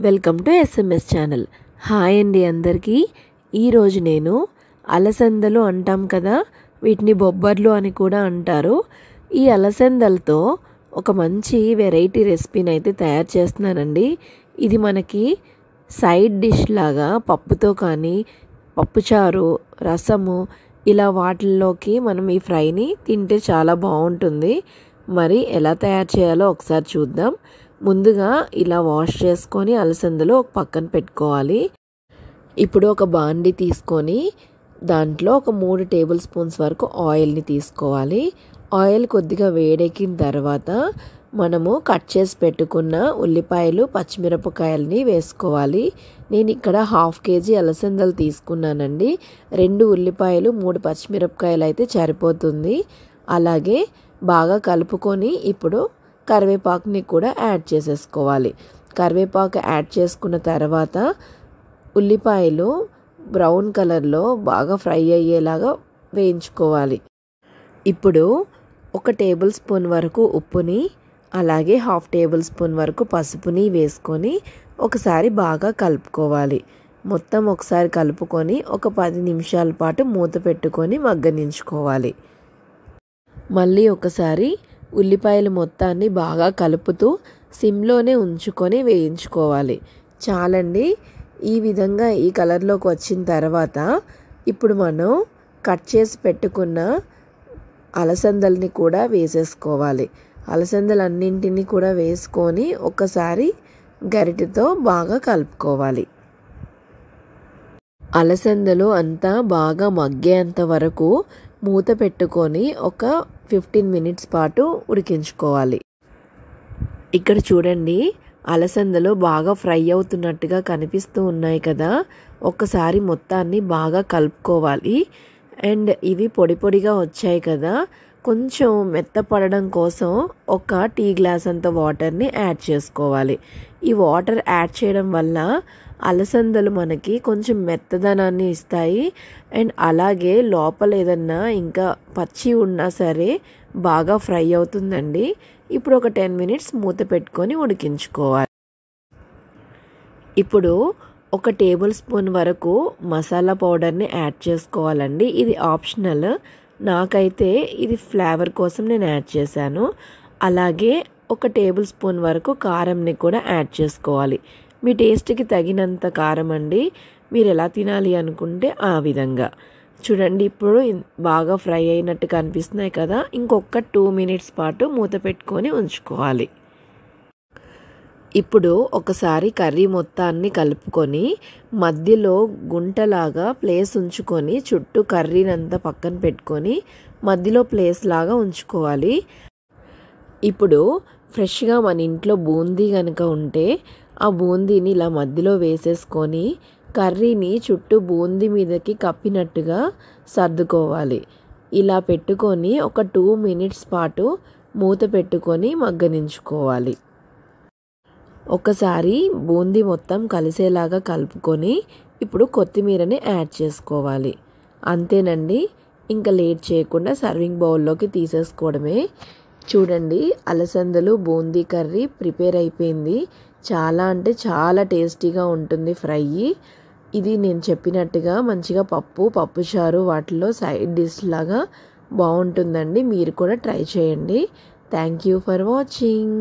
Welcome to SMS channel. Hi అండి అందరికీ. ఈరోజు నేను అలసందలు అంటాం కదా, వీటిని బొబ్బర్లు అని కూడా అంటారు. ఈ అలసందలతో ఒక మంచి వెరైటీ రెసిపీని అయితే తయారు చేస్తున్నానండి. ఇది మనకి సైడ్ డిష్ లాగా పప్పుతో కానీ పప్పుచారు, రసము ఇలా వాటిల్లోకి మనం ఈ ఫ్రైని తింటే చాలా బాగుంటుంది. మరి ఎలా తయారు చేయాలో ఒకసారి చూద్దాం. ముందుగా ఇలా వాష్ చేసుకొని అలసందలు ఒక పక్కన పెట్టుకోవాలి. ఇప్పుడు ఒక బాండి తీసుకొని దాంట్లో ఒక 3 టేబుల్ స్పూన్స్ వరకు ఆయిల్ని తీసుకోవాలి. ఆయిల్ కొద్దిగా వేడెక్కిన తర్వాత మనము కట్ చేసి పెట్టుకున్న ఉల్లిపాయలు, పచ్చిమిరపకాయలని వేసుకోవాలి. నేను ఇక్కడ 1/2 kg అలసందలు తీసుకున్నానండి. 2 ఉల్లిపాయలు, 3 పచ్చిమిరపకాయలు అయితే సరిపోతుంది. అలాగే బాగా కలుపుకొని ఇప్పుడు కరివేపాకుని కూడా యాడ్ చేసేసుకోవాలి. కరివేపాకు యాడ్ చేసుకున్న తర్వాత ఉల్లిపాయలు బ్రౌన్ కలర్లో బాగా ఫ్రై అయ్యేలాగా వేయించుకోవాలి. ఇప్పుడు 1 టేబుల్ స్పూన్ వరకు ఉప్పుని, అలాగే 1/2 టేబుల్ స్పూన్ వరకు పసుపుని వేసుకొని ఒకసారి బాగా కలుపుకోవాలి. మొత్తం ఒకసారి కలుపుకొని ఒక 10 నిమిషాల పాటు మూత పెట్టుకొని మగ్గనించుకోవాలి. మళ్ళీ ఒకసారి ఉల్లిపాయలు మొత్తాన్ని బాగా కలుపుతూ సిమ్లోనే ఉంచుకొని వేయించుకోవాలి. చాలండి. ఈ విధంగా ఈ కలర్లోకి వచ్చిన తర్వాత ఇప్పుడు మనం కట్ చేసి పెట్టుకున్న అలసందల్ని కూడా వేసేసుకోవాలి. అలసందలన్నింటినీ కూడా వేసుకొని ఒకసారి గరిటెతో బాగా కలుపుకోవాలి. అలసందలు అంతా బాగా మగ్గేంత వరకు మూత పెట్టుకొని ఒక 15 మినిట్స్ పాటు ఉడికించుకోవాలి. ఇక్కడ చూడండి, అలసందలు బాగా ఫ్రై అవుతున్నట్టుగా కనిపిస్తూ ఉన్నాయి కదా. ఒక్కసారి మొత్తాన్ని బాగా కలుపుకోవాలి. అండ్ ఇవి పొడి పొడిగా వచ్చాయి కదా, కొంచెం మెత్తపడడం కోసం ఒక టీ గ్లాస్ అంత వాటర్ని యాడ్ చేసుకోవాలి. ఈ వాటర్ యాడ్ చేయడం వల్ల అలసందలు మనకి కొంచెం మెత్తదనాన్ని ఇస్తాయి. అండ్ అలాగే లోపల ఏదన్నా ఇంకా పచ్చి ఉన్నా సరే బాగా ఫ్రై అవుతుందండి. ఇప్పుడు ఒక 10 మినిట్స్ మూత పెట్టుకొని ఉడికించుకోవాలి. ఇప్పుడు 1 టేబుల్ స్పూన్ వరకు మసాలా పౌడర్ని యాడ్ చేసుకోవాలండి. ఇది ఆప్షనల్. నాకైతే ఇది ఫ్లేవర్ కోసం నేను యాడ్ చేశాను. అలాగే 1 టేబుల్ స్పూన్ వరకు కారంని కూడా యాడ్ చేసుకోవాలి. మీ టేస్ట్కి తగినంత కారం అండి. మీరు ఎలా తినాలి అనుకుంటే ఆ విధంగా. చూడండి, ఇప్పుడు బాగా ఫ్రై అయినట్టు కనిపిస్తున్నాయి కదా. ఇంకొక 2 మినిట్స్ పాటు మూత పెట్టుకొని ఉంచుకోవాలి. ఇప్పుడు ఒకసారి కర్రీ మొత్తాన్ని కలుపుకొని మధ్యలో గుంటలాగా ప్లేస్ ఉంచుకొని చుట్టూ కర్రీనంతా పక్కన పెట్టుకొని మధ్యలో ప్లేస్ లాగా ఉంచుకోవాలి. ఇప్పుడు ఫ్రెష్గా మన ఇంట్లో బూందీ కనుక ఉంటే ఆ బూందీని ఇలా మధ్యలో వేసేసుకొని కర్రీని చుట్టూ బూందీ మీదకి కప్పినట్టుగా సర్దుకోవాలి. ఇలా పెట్టుకొని ఒక 2 మినిట్స్ పాటు మూత పెట్టుకొని మగ్గనించుకోవాలి. ఒకసారి బూందీ మొత్తం కలిసేలాగా కలుపుకొని ఇప్పుడు కొత్తిమీరని యాడ్ చేసుకోవాలి. అంతేనండి, ఇంకా లేట్ చేయకుండా సర్వింగ్ బౌల్లోకి తీసేసుకోవడమే. చూడండి, అలసందలు బూందీ కర్రీ ప్రిపేర్ అయిపోయింది. చాలా అంటే చాలా టేస్టీగా ఉంటుంది ఫ్రై. ఇది నేను చెప్పినట్టుగా మంచిగా పప్పుచారు వాటిలో సైడ్ డిష్ లాగా బాగుంటుందండి. మీరు కూడా ట్రై చేయండి. Thank you for watching.